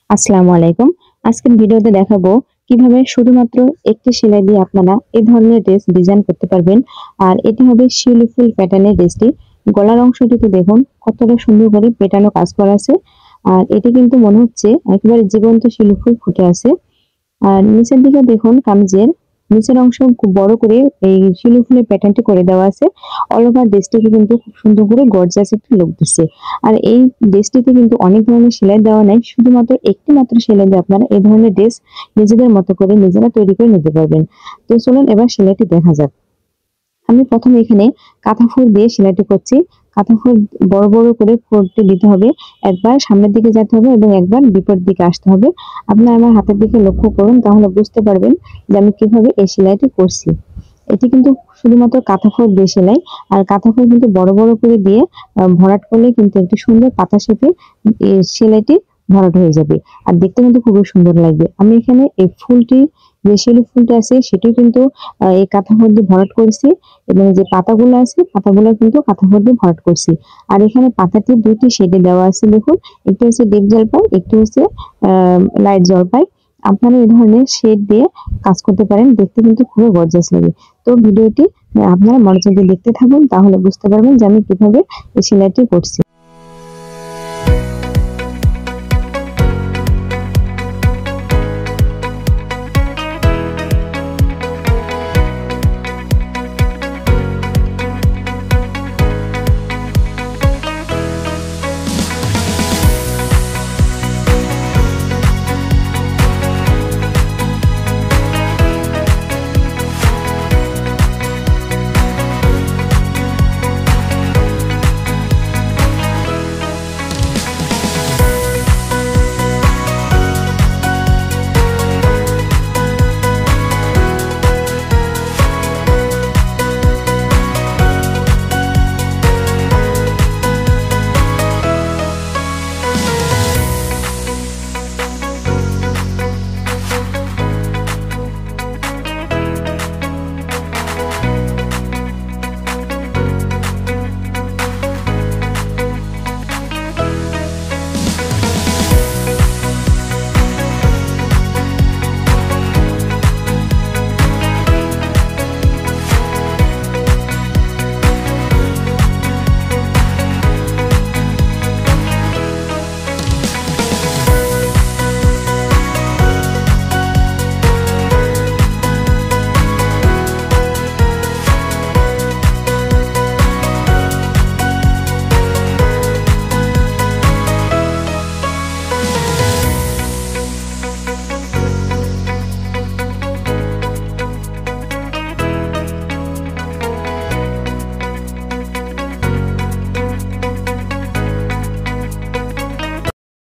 আসসালামু আলাইকুম। আজকের ভিডিওতে দেখাবো কিভাবে শুধুমাত্র একটি সেলাই দিয়ে আপনারা এই ধরনের ড্রেস ডিজাইন করতে পারবেন। আর এটি হবে শিউলি ফুল প্যাটার্নের ড্রেসটি। গলার অংশটিতে দেখুন কতটা সুন্দর করে পেটানো কাজ করা আছে। আর এটি কিন্তু মনে হচ্ছে একেবারে জীবন্ত শিউলি ফুল ফুটে আছে। আর নিচের দিকে দেখুন কামিজের নিচের অংশ খুব বড় করে এই শিউলি ফুলের প্যাটার্নটি করে দেওয়া আছে। অল ওভার ড্রেসটিকে কিন্তু খুব সুন্দর করে গর্জিয়াস একটা লুক দিচ্ছে। আর এই ড্রেসটিতে কিন্তু অনেক ধরনের সেলাই দেওয়া নাই, শুধুমাত্র একটি মাত্র সেলাই দিয়ে আপনারা এই ধরনের ড্রেস নিজেদের মতো করে নিজেরা তৈরি করে নিতে পারবেন। তো চলুন এবার সেলাইটি দেখা যাক। আমি প্রথমে এখানে কাঁথা ফুল দিয়ে সেলাইটি করছি। কাঁথা ফুল বড় বড় করে ফোঁড়টি দিতে হবে। একবার সামনের দিকে যেতে হবে এবং একবার বিপরীত দিকে আসতে হবে। আপনারা আমার হাতের দিকে লক্ষ্য করুন, তাহলে বুঝতে পারবেন যে আমি কিভাবে এই সেলাইটি করছি। এটি কিন্তু শুধুমাত্র কাঁথা ফুল দিয়ে সেলাই। আর কাঁথা ফুল কিন্তু বড় বড় করে দিয়ে ভরাট করলে কিন্তু একটি সুন্দর পাতা শেপে সেলাইটি ভরাট হয়ে যাবে। আর দেখতে কিন্তু খুবই সুন্দর লাগবে। আমি এখানে এই ফুলটি, যে শিউলি ফুলটা আছে সেটি কিন্তু এই কাঁথা ফুল দিয়ে ভরাট করেছি, এবং যে পাতাগুলো আছে পাতাগুলো কিন্তু কাঁথা ফুল দিয়ে ভরাট করছি। আর এখানে পাতাটি দুইটি শেডে দেওয়া আছে দেখুন, একটি হচ্ছে ডিপ জলপাই, একটি হচ্ছে লাইট জলপাই। আপনারা এই ধরনের শেড দিয়ে কাজ করতে পারেন, দেখতে কিন্তু খুবই গর্জিয়াস লাগে। তো ভিডিওটি আপনারা মনোযোগ দিয়ে দেখতে থাকুন, তাহলে বুঝতে পারবেন যে আমি কিভাবে এই সেলাইটি করছি।